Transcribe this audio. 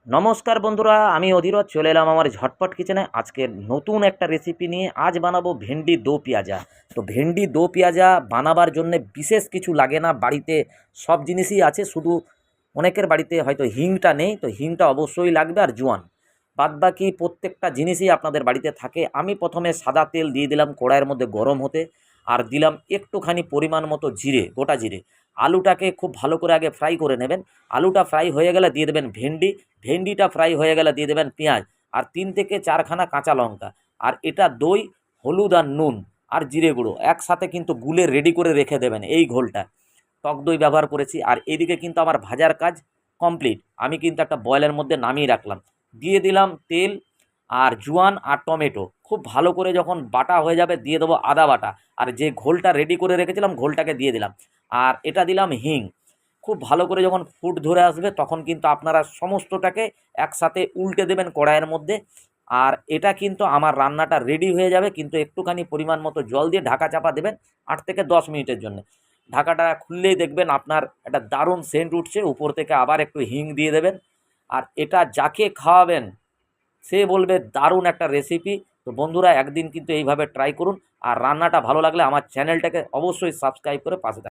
নমস্কার বন্ধুরা, আমি অধীরজ চলে এলাম আমার ঝটপট কিচেনে। আজকে নতুন একটা রেসিপি নিয়ে আজ বানাবো ভেন্ডি দো পেঁয়াজা। তো ভেন্ডি দো পেঁয়াজা বানাবার জন্য বিশেষ কিছু লাগে না, বাড়িতে সব জিনিসই আছে, শুধু অনেকের বাড়িতে হয়তো হিংটা নেই, তো হিংটা অবশ্যই লাগবে আর জোয়ান। বাদবাকি প্রত্যেকটা জিনিসই আপনাদের বাড়িতে থাকে। আমি প্রথমে সাদা তেল দিয়ে দিলাম কড়াইয়ের মধ্যে গরম হতে, আর দিলাম একটুখানি পরিমাণ মতো জিরে, গোটা জিরে। আলুটাকে খুব ভালো করে আগে ফ্রাই করে নেবেন। আলুটা ফ্রাই হয়ে গেলে দিয়ে দেবেন ভেন্ডি, ভেন্ডিটা ফ্রাই হয়ে গেলে দিয়ে দেবেন পেঁয়াজ, আর 3 থেকে 4খানা কাঁচা লঙ্কা। আর এটা দই, হলুদ আর নুন আর জিরে গুঁড়ো একসাথে কিন্তু গুলে রেডি করে রেখে দেবেন। এই ঘোলটা টক দই ব্যবহার করেছি। আর এদিকে কিন্তু আমার ভাজার কাজ কমপ্লিট। আমি কিন্তু একটা বয়েলের মধ্যে নামিয়ে রাখলাম। দিয়ে দিলাম তেল আর জোয়ান আর টমেটো। খুব ভালো করে যখন বাটা হয়ে যাবে দিয়ে দেবো আদা বাটা। আর যে ঘোলটা রেডি করে রেখেছিলাম ঘোলটাকে দিয়ে দিলাম। আর এটা দিলাম হিং। খুব ভালো করে যখন ফুট ধরে আসবে তখন কিন্তু আপনারা সমস্তটাকে একসাথে উল্টে দেবেন কড়াইয়ের মধ্যে। আর এটা কিন্তু আমার রান্নাটা রেডি হয়ে যাবে, কিন্তু একটুখানি পরিমাণ মতো জল দিয়ে ঢাকা চাপা দেবেন 8 থেকে 10 মিনিটের জন্য। ঢাকাটা খুললেই দেখবেন আপনার একটা দারুণ সেন্ট উঠছে, উপর থেকে আবার একটু হিং দিয়ে দেবেন। আর এটা যাকে খাওয়াবেন সে বলবে দারুণ একটা রেসিপি। তো বন্ধুরা, একদিন কিন্তু এইভাবে ট্রাই করুন। আর রান্নাটা ভালো লাগলে আমার চ্যানেলটাকে অবশ্যই সাবস্ক্রাইব করে পাশে থাকুন।